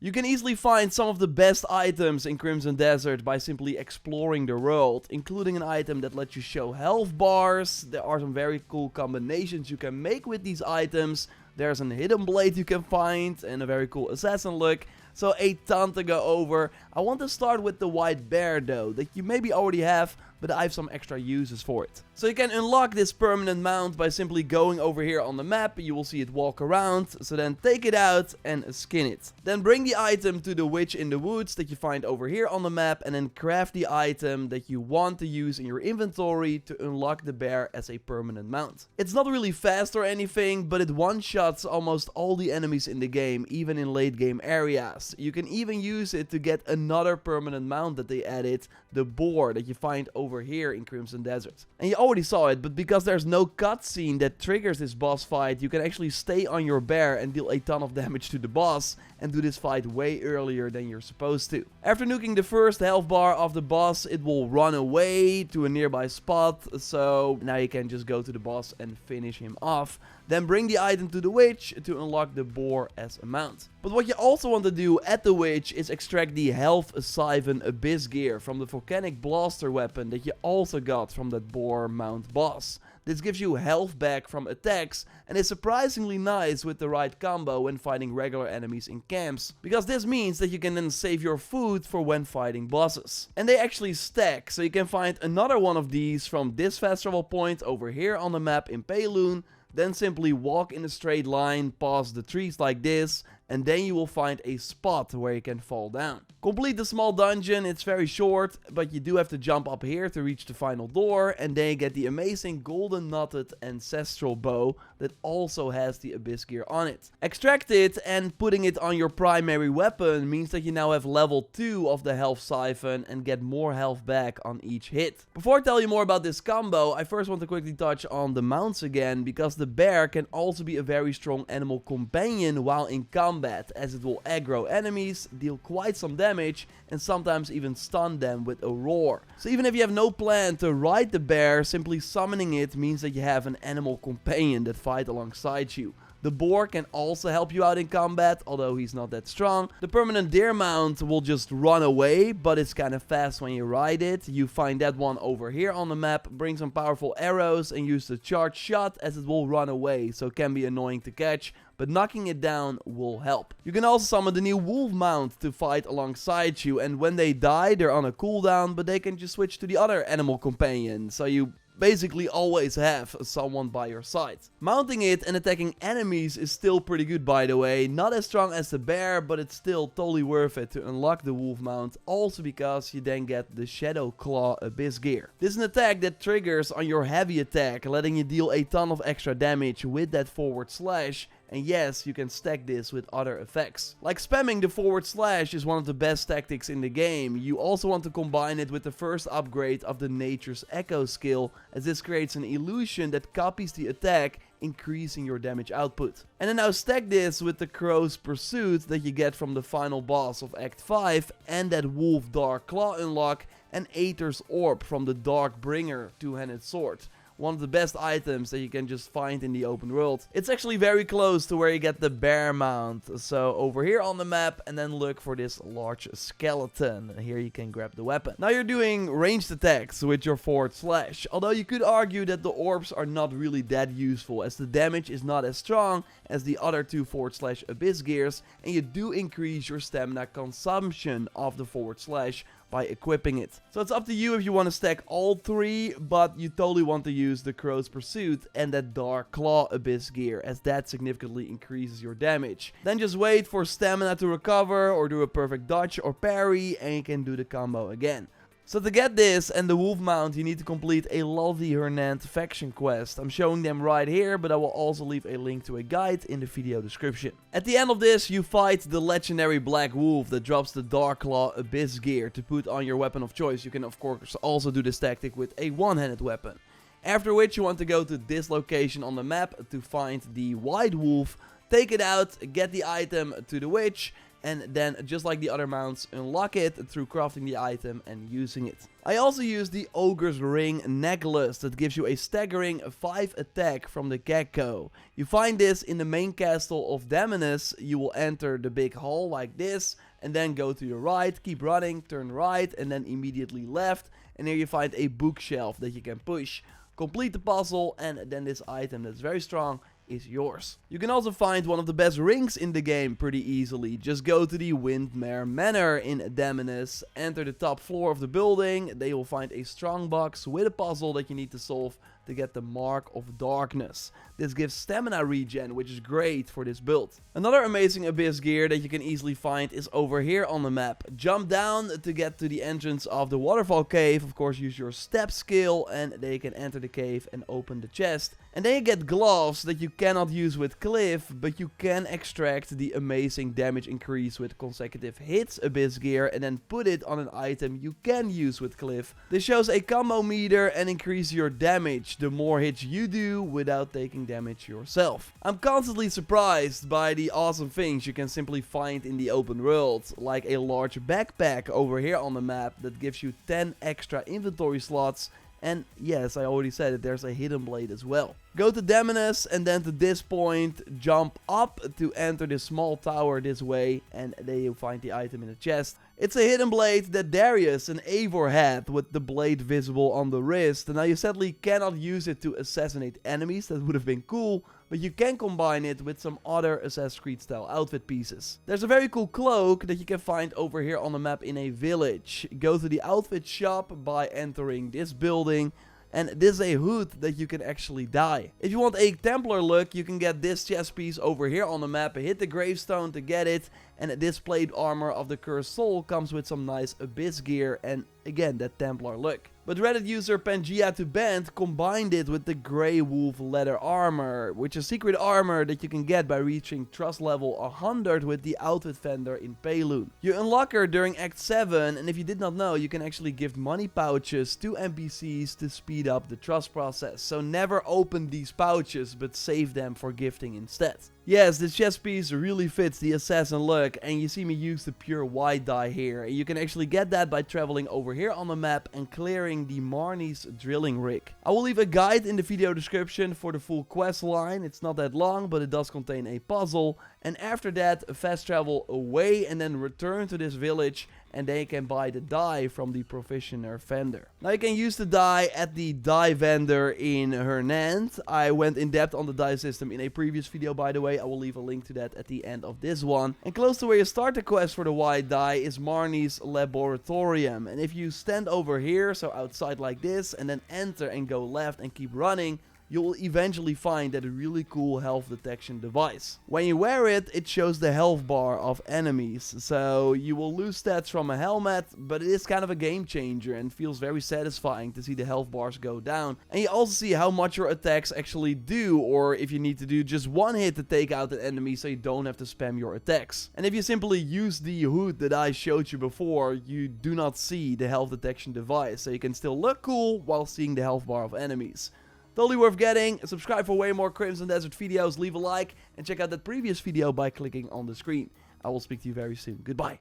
You can easily find some of the best items in Crimson Desert by simply exploring the world, including an item that lets you show health bars. There are some very cool combinations you can make with these items. There's a hidden blade you can find and a very cool assassin look. So a ton to go over. I want to start with the white bear though, that you maybe already have, but I have some extra uses for it. So you can unlock this permanent mount by simply going over here on the map. You will see it walk around, so then take it out and skin it. Then bring the item to the witch in the woods that you find over here on the map, and then craft the item that you want to use in your inventory to unlock the bear as a permanent mount. It's not really fast or anything, but it one-shots almost all the enemies in the game, even in late game areas. You can even use it to get another permanent mount that they added, the boar that you find over here in Crimson Desert. And you already saw it, but because there's no cutscene that triggers this boss fight, you can actually stay on your bear and deal a ton of damage to the boss and do this fight way earlier than you're supposed to. After nuking the first health bar of the boss, it will run away to a nearby spot, so now you can just go to the boss and finish him off. Then bring the item to the witch to unlock the boar as a mount. But what you also want to do at the witch is extract the health siphon abyss gear from the volcanic blaster weapon that you also got from that boar mount boss. This gives you health back from attacks and is surprisingly nice with the right combo when fighting regular enemies in camps, because this means that you can then save your food for when fighting bosses. And they actually stack, so you can find another one of these from this fast travel point over here on the map in Payloon. Then simply walk in a straight line past the trees like this, and then you will find a spot where you can fall down. Complete the small dungeon. It's very short, but you do have to jump up here to reach the final door, and then you get the amazing golden knotted ancestral bow that also has the abyss gear on it. Extract it, and putting it on your primary weapon means that you now have level 2 of the health siphon and get more health back on each hit. Before I tell you more about this combo, I first want to quickly touch on the mounts again, because the bear can also be a very strong animal companion while in combat, as it will aggro enemies, deal quite some damage, and sometimes even stun them with a roar. So even if you have no plan to ride the bear, simply summoning it means that you have an animal companion that fight alongside you. The boar can also help you out in combat, although he's not that strong. The permanent deer mount will just run away, but it's kind of fast when you ride it. You find that one over here on the map. Bring some powerful arrows and use the charge shot, as it will run away, so it can be annoying to catch, but knocking it down will help. You can also summon the new wolf mount to fight alongside you, and when they die, they're on a cooldown, but they can just switch to the other animal companion, so you basically always have someone by your side. Mounting it and attacking enemies is still pretty good, by the way. Not as strong as the bear, but it's still totally worth it to unlock the wolf mount, also because you then get the Shadow Claw abyss gear. This is an attack that triggers on your heavy attack, letting you deal a ton of extra damage with that forward slash. And yes, you can stack this with other effects. Like spamming the forward slash is one of the best tactics in the game. You also want to combine it with the first upgrade of the Nature's Echo skill, as this creates an illusion that copies the attack, increasing your damage output. And then now stack this with the Crow's Pursuit that you get from the final boss of Act 5, and that Wolf Dark Claw unlock, and Aether's Orb from the Dark Bringer two-handed sword. One of the best items that you can just find in the open world. It's actually very close to where you get the bear mount. So over here on the map, and then look for this large skeleton. Here you can grab the weapon. Now you're doing ranged attacks with your forward slash. Although you could argue that the orbs are not really that useful, as the damage is not as strong as the other two forward slash abyss gears, and you do increase your stamina consumption of the forward slash by equipping it. So it's up to you if you want to stack all three, but you totally want to use the Crow's Pursuit and that Dark Claw abyss gear, as that significantly increases your damage. Then just wait for stamina to recover, or do a perfect dodge or parry, and you can do the combo again. So to get this and the wolf mount, you need to complete a Lottie Hernand faction quest. I'm showing them right here, but I will also leave a link to a guide in the video description. At the end of this, you fight the legendary Black Wolf that drops the Dark Claw abyss gear to put on your weapon of choice. You can of course also do this tactic with a one-handed weapon. After which you want to go to this location on the map to find the White Wolf, take it out, get the item to the witch, and then just like the other mounts, unlock it through crafting the item and using it. I also use the Ogre's Ring necklace that gives you a staggering 5 attack from the get-go. You find this in the main castle of Daemonus. You will enter the big hall like this and then go to your right, keep running, turn right and then immediately left, and here you find a bookshelf that you can push. Complete the puzzle and then this item that's very strong is yours. You can also find one of the best rings in the game pretty easily. Just go to the Windmere Manor in Daemonus, enter the top floor of the building, there you'll find a strong box with a puzzle that you need to solve to get the Mark of Darkness. This gives stamina regen, which is great for this build. Another amazing Abyss gear that you can easily find is over here on the map. Jump down to get to the entrance of the waterfall cave. Of course, use your step skill and then you can enter the cave and open the chest. And then you get gloves that you cannot use with Cliff, but you can extract the amazing damage increase with consecutive hits Abyss gear and then put it on an item you can use with Cliff. This shows a combo meter and increase your damage the more hits you do without taking damage yourself. I'm constantly surprised by the awesome things you can simply find in the open world, like a large backpack over here on the map that gives you 10 extra inventory slots. And yes, I already said it, there's a hidden blade as well. Go to Daemonus and then to this point, jump up to enter this small tower this way, and there you find the item in the chest. It's a hidden blade that Darius and Eivor had, with the blade visible on the wrist. And now you sadly cannot use it to assassinate enemies, that would have been cool, but you can combine it with some other Assassin's Creed style outfit pieces. There's a very cool cloak that you can find over here on the map in a village. Go to the outfit shop by entering this building. And this is a hood that you can actually dye. If you want a Templar look, you can get this chest piece over here on the map. Hit the gravestone to get it. And this plate armor of the Cursed Soul comes with some nice Abyss gear. And again, that Templar look. But Reddit user Pangea2Band combined it with the Grey Wolf leather armor, which is secret armor that you can get by reaching trust level 100 with the outfit vendor in Payloon. You unlock her during Act 7, and if you did not know, you can actually gift money pouches to NPCs to speed up the trust process. So never open these pouches, but save them for gifting instead. Yes, this chest piece really fits the assassin look, and you see me use the pure white dye here. You can actually get that by traveling over here on the map and clearing the Marnie's drilling rig. I will leave a guide in the video description for the full quest line. It's not that long, but it does contain a puzzle. And after that, fast travel away and then return to this village, and then you can buy the dye from the provisioner vendor. Now you can use the dye at the dye vendor in Hernand. I went in depth on the dye system in a previous video, by the way. I will leave a link to that at the end of this one. And close to where you start the quest for the white dye is Marnie's laboratorium. And if you stand over here, so outside like this, and then enter and go left and keep running, you will eventually find that really cool health detection device. When you wear it, it shows the health bar of enemies. So you will lose stats from a helmet, but it is kind of a game changer and feels very satisfying to see the health bars go down. And you also see how much your attacks actually do, or if you need to do just one hit to take out an enemy so you don't have to spam your attacks. And if you simply use the hood that I showed you before, you do not see the health detection device. So you can still look cool while seeing the health bar of enemies. Totally worth getting. Subscribe for way more Crimson Desert videos. Leave a like and check out that previous video by clicking on the screen. I will speak to you very soon. Goodbye.